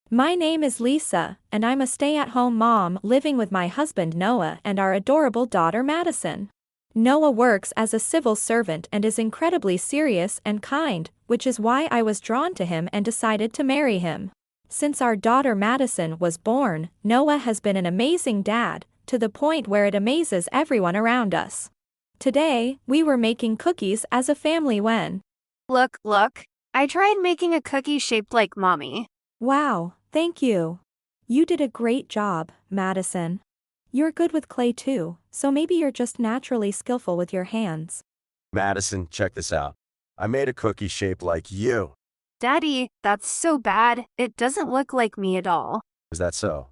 My name is Lisa, and I'm a stay-at-home mom living with my husband Noah and our adorable daughter Madison. Noah works as a civil servant and is incredibly serious and kind, which is why I was drawn to him and decided to marry him. Since our daughter Madison was born, Noah has been an amazing dad, to the point where it amazes everyone around us. Today, we were making cookies as a family when. Look. I tried making a cookie shaped like mommy. Wow, thank you. You did a great job, Madison. You're good with clay too, so maybe you're just naturally skillful with your hands. Madison, check this out. I made a cookie shaped like you. Daddy, that's so bad. It doesn't look like me at all. Is that so?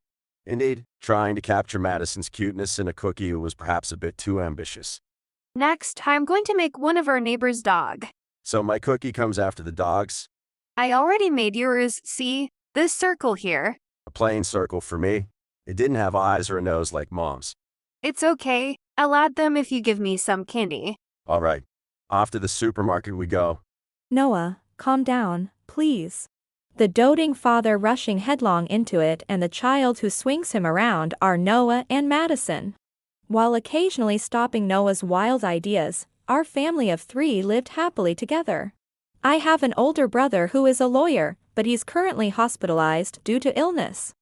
Indeed, trying to capture Madison's cuteness in a cookie was perhaps a bit too ambitious. Next, I'm going to make one of our neighbor's dog. So my cookie comes after the dog's? I already made yours, see? This circle here. A plain circle for me. It didn't have eyes or a nose like Mom's. It's okay. I'll add them if you give me some candy. All right. Off to the supermarket we go. Noah, calm down, please. The doting father rushing headlong into it and the child who swings him around are Noah and Madison. While occasionally stopping Noah's wild ideas, our family of 3 lived happily together. I have an older brother who is a lawyer, but he's currently hospitalized due to illness.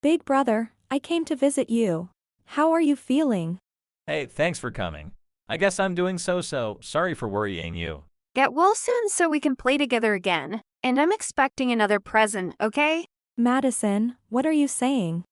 Big brother, I came to visit you. How are you feeling? Hey, thanks for coming. I guess I'm doing so. Sorry for worrying you. Get well soon so we can play together again. And I'm expecting another present, okay? Madison, what are you saying?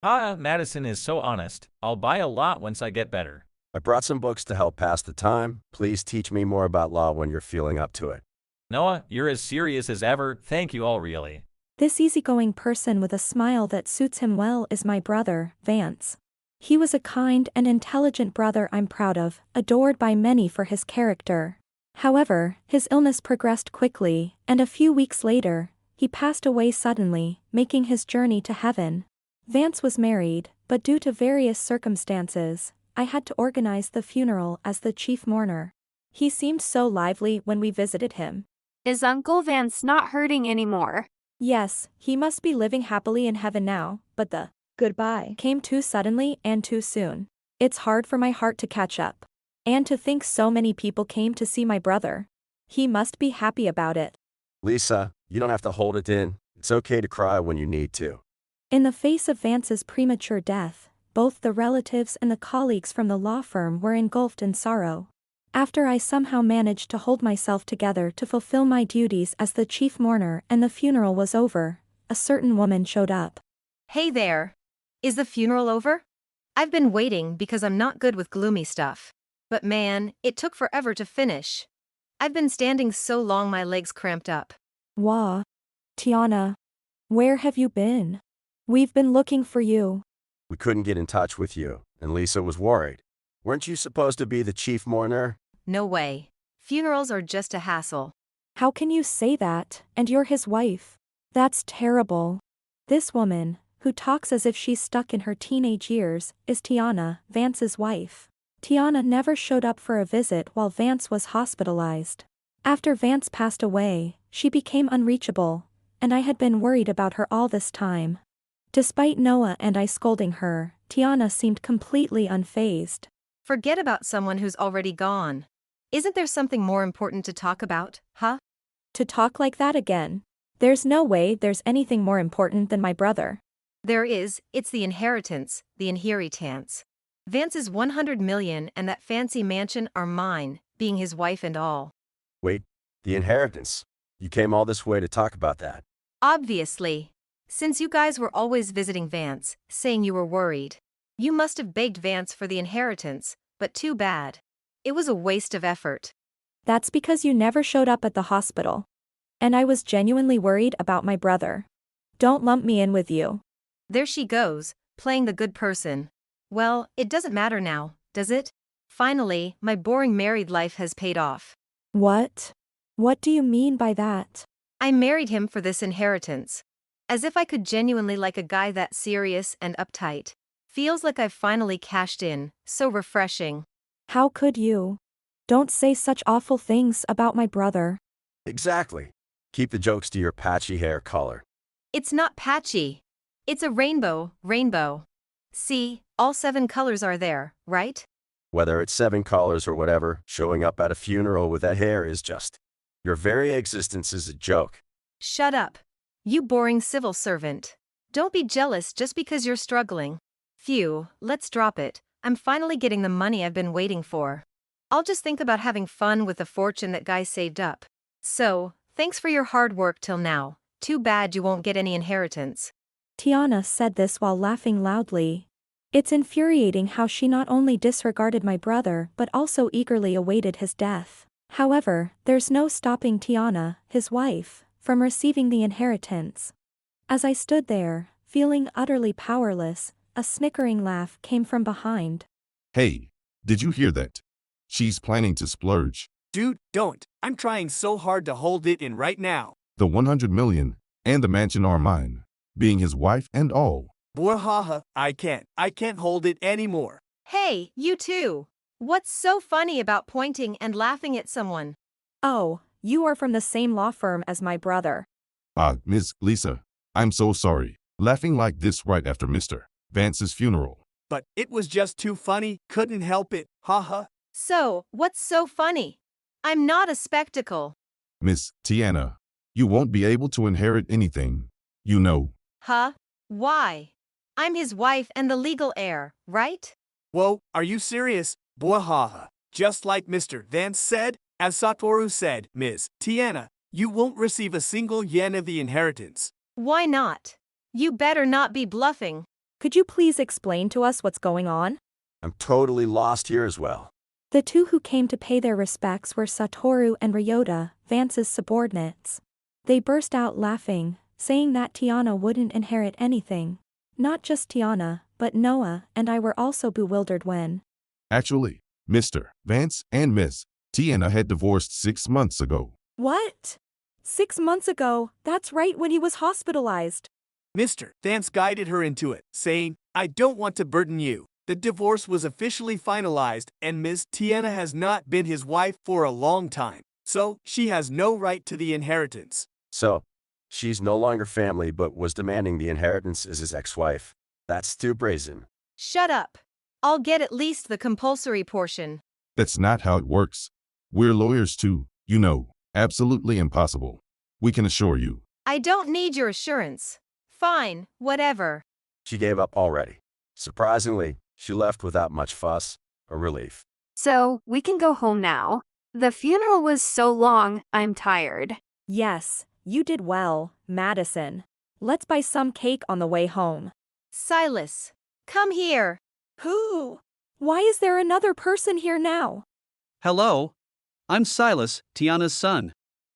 Madison is so honest. I'll buy a lot once I get better. I brought some books to help pass the time. Please teach me more about law when you're feeling up to it. Noah, you're as serious as ever. Thank you all really. This easygoing person with a smile that suits him well is my brother, Vance. He was a kind and intelligent brother I'm proud of, adored by many for his character. However, his illness progressed quickly, and a few weeks later, he passed away suddenly, making his journey to heaven. Vance was married, but due to various circumstances, I had to organize the funeral as the chief mourner. He seemed so lively when we visited him. Is Uncle Vance not hurting anymore? Yes, he must be living happily in heaven now, but the goodbye came too suddenly and too soon. It's hard for my heart to catch up. And to think so many people came to see my brother. He must be happy about it. Lisa, you don't have to hold it in. It's okay to cry when you need to. In the face of Vance's premature death, both the relatives and the colleagues from the law firm were engulfed in sorrow. After I somehow managed to hold myself together to fulfill my duties as the chief mourner and the funeral was over, a certain woman showed up. Hey there. Is the funeral over? I've been waiting because I'm not good with gloomy stuff. But man, it took forever to finish. I've been standing so long my legs cramped up. Wah. Tiana. Where have you been? We've been looking for you. We couldn't get in touch with you, and Lisa was worried. Weren't you supposed to be the chief mourner? No way. Funerals are just a hassle. How can you say that, and you're his wife? That's terrible. This woman, who talks as if she's stuck in her teenage years, is Tiana, Vance's wife. Tiana never showed up for a visit while Vance was hospitalized. After Vance passed away, she became unreachable, and I had been worried about her all this time. Despite Noah and I scolding her, Tiana seemed completely unfazed. Forget about someone who's already gone. Isn't there something more important to talk about, huh? To talk like that again? There's no way there's anything more important than my brother. There is, it's the inheritance, the inheritance. Vance's 100 million and that fancy mansion are mine, being his wife and all. Wait, the inheritance. You came all this way to talk about that. Obviously. Since you guys were always visiting Vance, saying you were worried. You must have begged Vance for the inheritance, but too bad. It was a waste of effort. That's because you never showed up at the hospital. And I was genuinely worried about my brother. Don't lump me in with you. There she goes, playing the good person. Well, it doesn't matter now, does it? Finally, my boring married life has paid off. What? What do you mean by that? I married him for this inheritance. As if I could genuinely like a guy that serious and uptight. Feels like I've finally cashed in, so refreshing. How could you? Don't say such awful things about my brother. Exactly. Keep the jokes to your patchy hair color. It's not patchy. It's a rainbow. See, all 7 colors are there, right? Whether it's 7 colors or whatever, showing up at a funeral with that hair is just. Your very existence is a joke. Shut up. You boring civil servant. Don't be jealous just because you're struggling. Phew, let's drop it. I'm finally getting the money I've been waiting for. I'll just think about having fun with the fortune that guy saved up. So, thanks for your hard work till now. Too bad you won't get any inheritance. Tiana said this while laughing loudly. It's infuriating how she not only disregarded my brother but also eagerly awaited his death. However, there's no stopping Tiana, his wife, from receiving the inheritance. As I stood there, feeling utterly powerless, a snickering laugh came from behind. Hey, did you hear that? She's planning to splurge. Dude, don't. I'm trying so hard to hold it in right now. The 100 million and the mansion are mine, being his wife and all. Bwahaha, I can't hold it anymore. Hey, you two! What's so funny about pointing and laughing at someone? Oh, you are from the same law firm as my brother. Miss Lisa, I'm so sorry. Laughing like this right after Mr. Vance's funeral. But it was just too funny, couldn't help it, haha. So, what's so funny? I'm not a spectacle. Miss Tiana, you won't be able to inherit anything. You know. Huh? Why? I'm his wife and the legal heir, right? Whoa, are you serious? Bwahaha. Just like Mr. Vance said, as Satoru said, Ms. Tiana, you won't receive a single yen of the inheritance. Why not? You better not be bluffing. Could you please explain to us what's going on? I'm totally lost here as well. The two who came to pay their respects were Satoru and Ryota, Vance's subordinates. They burst out laughing, saying that Tiana wouldn't inherit anything. Not just Tiana, but Noah and I were also bewildered when. Actually, Mr. Vance and Miss Tiana had divorced 6 months ago. What? 6 months ago, that's right when he was hospitalized. Mr. Vance guided her into it, saying, I don't want to burden you. The divorce was officially finalized and Ms. Tiana has not been his wife for a long time, so she has no right to the inheritance. So, she's no longer family but was demanding the inheritance as his ex-wife. That's too brazen. Shut up. I'll get at least the compulsory portion. That's not how it works. We're lawyers too, you know. Absolutely impossible. We can assure you. I don't need your assurance. Fine, whatever. She gave up already. Surprisingly, she left without much fuss or relief. So, we can go home now. The funeral was so long, I'm tired. Yes, you did well, Madison. Let's buy some cake on the way home. Silas, come here. Who? Why is there another person here now? Hello. I'm Silas, Tiana's son.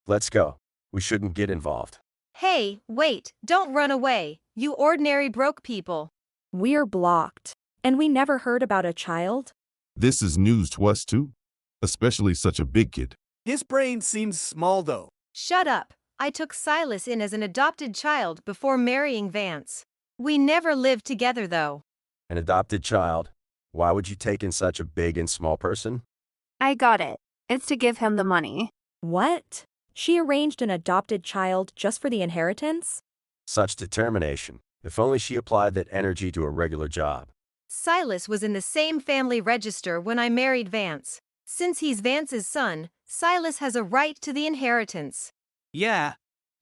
Let's go. We shouldn't get involved. Hey, wait, don't run away, you ordinary broke people. We're blocked. And we never heard about a child? This is news to us too. Especially such a big kid. His brain seems small though. Shut up. I took Silas in as an adopted child before marrying Vance. We never lived together though. An adopted child? Why would you take in such a big and small person? I got it. It's to give him the money. What? She arranged an adopted child just for the inheritance? Such determination. If only she applied that energy to a regular job. Silas was in the same family register when I married Vance. Since he's Vance's son, Silas has a right to the inheritance. Yeah.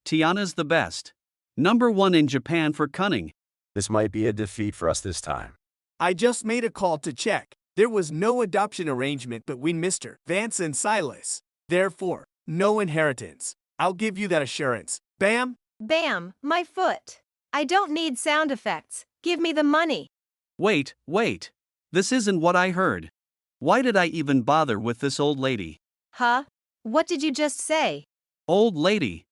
Tiana's the best. #1 in Japan for cunning. This might be a defeat for us this time. I just made a call to check. There was no adoption arrangement between Mr. Vance and Silas. Therefore, no inheritance. I'll give you that assurance. Bam! Bam, my foot. I don't need sound effects. Give me the money. Wait. This isn't what I heard. Why did I even bother with this old lady? Huh? What did you just say? Old lady.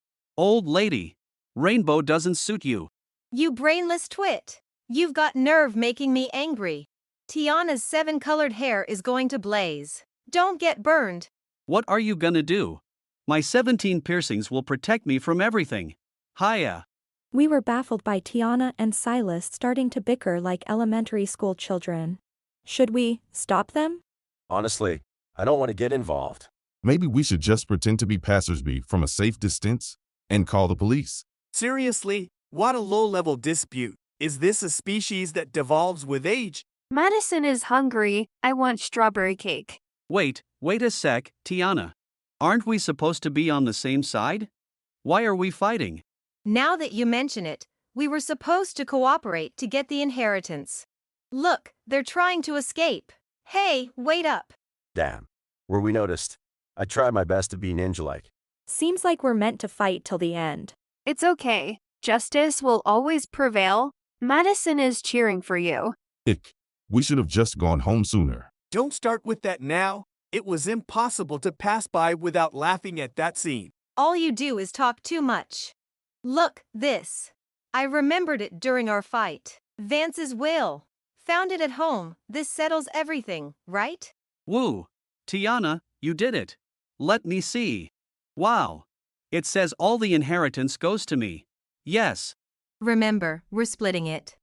Rainbow doesn't suit you. You brainless twit. You've got nerve making me angry. Tiana's 7-colored hair is going to blaze. Don't get burned. What are you gonna do? My 17 piercings will protect me from everything. Hiya. We were baffled by Tiana and Silas starting to bicker like elementary school children. Should we stop them? Honestly, I don't want to get involved. Maybe we should just pretend to be passersby from a safe distance and call the police. Seriously, What a low-level dispute. Is this a species that devolves with age? Madison is hungry. I want strawberry cake. Wait a sec, Tiana. Aren't we supposed to be on the same side? Why are we fighting? Now that you mention it, we were supposed to cooperate to get the inheritance. Look, they're trying to escape. Hey, wait up. Damn. Were we noticed? I tried my best to be ninja-like. Seems like we're meant to fight till the end. It's okay. Justice will always prevail. Madison is cheering for you. Ick. We should have just gone home sooner. Don't start with that now. It was impossible to pass by without laughing at that scene. All you do is talk too much. Look, this. I remembered it during our fight. Vance's will. Found it at home. This settles everything, right? Woo! Tiana, you did it. Let me see. Wow. It says all the inheritance goes to me. Yes. Remember, we're splitting it.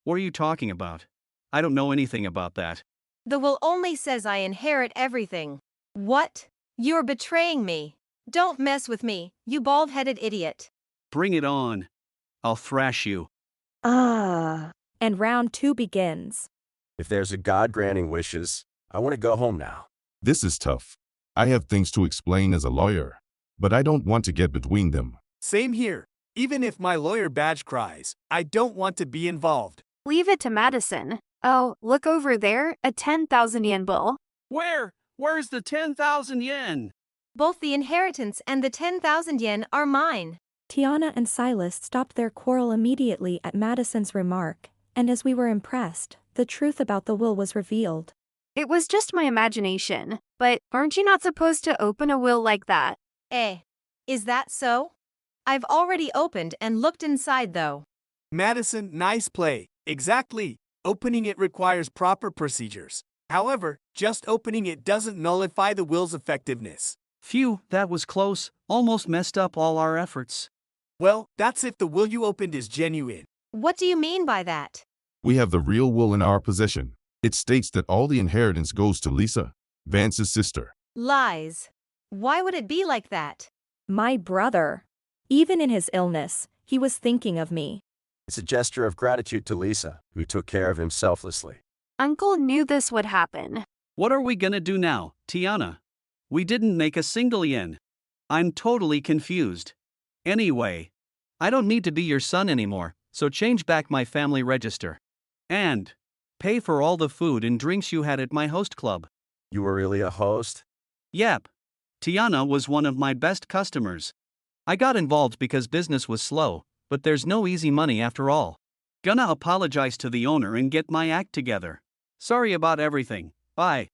What are you talking about? I don't know anything about that. The will only says I inherit everything. What? You're betraying me. Don't mess with me, you bald-headed idiot. Bring it on. I'll thrash you. And round 2 begins. If there's a God granting wishes, I want to go home now. This is tough. I have things to explain as a lawyer, but I don't want to get between them. Same here. Even if my lawyer badge cries, I don't want to be involved. Leave it to Madison. Oh, look over there, a 10,000 yen bill. Where's the 10,000 yen? Both the inheritance and the 10,000 yen are mine. Tiana and Silas stopped their quarrel immediately at Madison's remark, and as we were impressed, the truth about the will was revealed. It was just my imagination, but aren't you not supposed to open a will like that? Is that so? I've already opened and looked inside though. Madison, nice play. Exactly. Opening it requires proper procedures. However, just opening it doesn't nullify the will's effectiveness. Phew, that was close. Almost messed up all our efforts. Well, that's if the will you opened is genuine. What do you mean by that? We have the real will in our possession. It states that all the inheritance goes to Lisa, Vance's sister. Lies. Why would it be like that? My brother. Even in his illness, he was thinking of me. It's a gesture of gratitude to Lisa, who took care of him selflessly. Uncle knew this would happen. What are we gonna do now, Tiana? We didn't make a single yen. I'm totally confused. Anyway, I don't need to be your son anymore, so change back my family register. And pay for all the food and drinks you had at my host club. You were really a host? Yep. Tiana was one of my best customers. I got involved because business was slow, but there's no easy money after all. Gonna apologize to the owner and get my act together. Sorry about everything. Bye.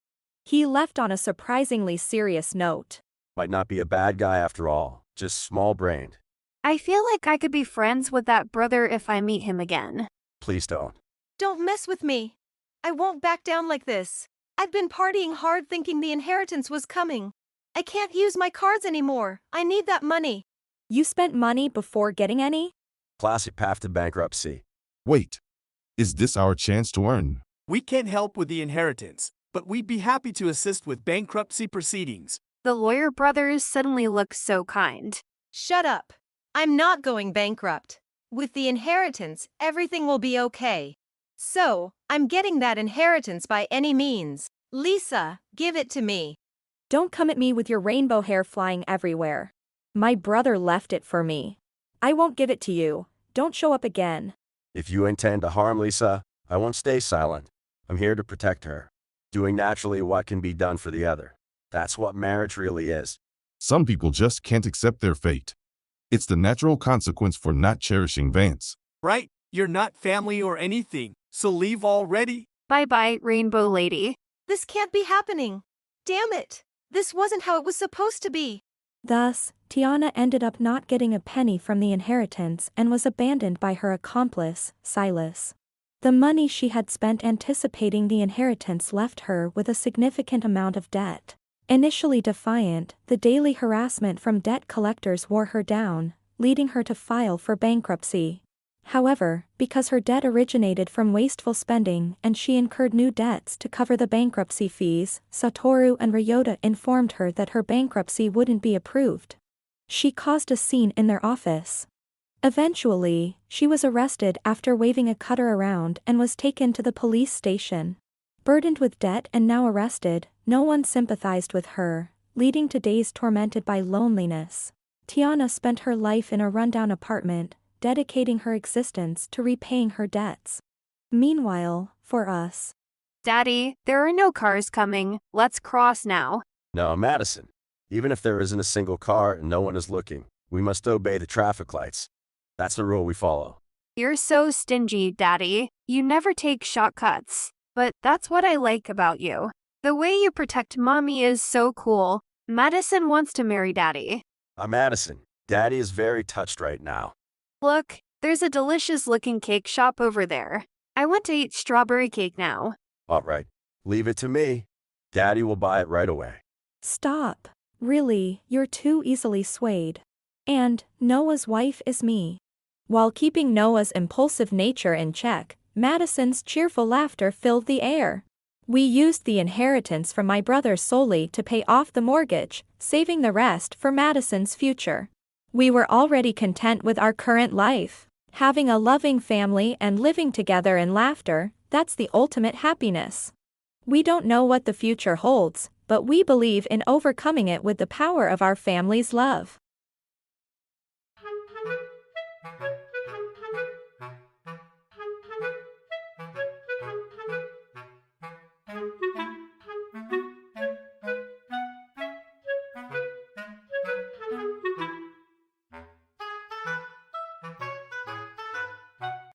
He left on a surprisingly serious note. Might not be a bad guy after all, just small-brained. I feel like I could be friends with that brother if I meet him again. Please don't. Don't mess with me. I won't back down like this. I've been partying hard thinking the inheritance was coming. I can't use my cards anymore. I need that money. You spent money before getting any? Classic path to bankruptcy. Wait. Is this our chance to earn? We can't help with the inheritance, but we'd be happy to assist with bankruptcy proceedings. The lawyer brothers suddenly look so kind. Shut up. I'm not going bankrupt. With the inheritance, everything will be okay. So, I'm getting that inheritance by any means. Lisa, give it to me. Don't come at me with your rainbow hair flying everywhere. My brother left it for me. I won't give it to you. Don't show up again. If you intend to harm Lisa, I won't stay silent. I'm here to protect her, doing naturally what can be done for the other. That's what marriage really is. Some people just can't accept their fate. It's the natural consequence for not cherishing Vance. Right? You're not family or anything, so leave already. Bye-bye, Rainbow Lady. This can't be happening. Damn it. This wasn't how it was supposed to be. Thus, Tiana ended up not getting a penny from the inheritance and was abandoned by her accomplice, Silas. The money she had spent anticipating the inheritance left her with a significant amount of debt. Initially defiant, the daily harassment from debt collectors wore her down, leading her to file for bankruptcy. However, because her debt originated from wasteful spending and she incurred new debts to cover the bankruptcy fees, Satoru and Ryota informed her that her bankruptcy wouldn't be approved. She caused a scene in their office. Eventually, she was arrested after waving a cutter around and was taken to the police station. Burdened with debt and now arrested, no one sympathized with her, leading to days tormented by loneliness. Tiana spent her life in a rundown apartment, dedicating her existence to repaying her debts. Meanwhile, for us. Daddy, there are no cars coming. Let's cross now. No, Madison. Even if there isn't a single car and no one is looking, we must obey the traffic lights. That's the rule we follow. You're so stingy, Daddy. You never take shortcuts. But that's what I like about you. The way you protect Mommy is so cool. Madison wants to marry Daddy. I'm Madison. Daddy is very touched right now. Look, there's a delicious-looking cake shop over there. I want to eat strawberry cake now. All right. Leave it to me. Daddy will buy it right away. Stop. Really, you're too easily swayed. And Noah's wife is me. While keeping Noah's impulsive nature in check, Madison's cheerful laughter filled the air. We used the inheritance from my brother solely to pay off the mortgage, saving the rest for Madison's future. We were already content with our current life. Having a loving family and living together in laughter, that's the ultimate happiness. We don't know what the future holds, but we believe in overcoming it with the power of our family's love.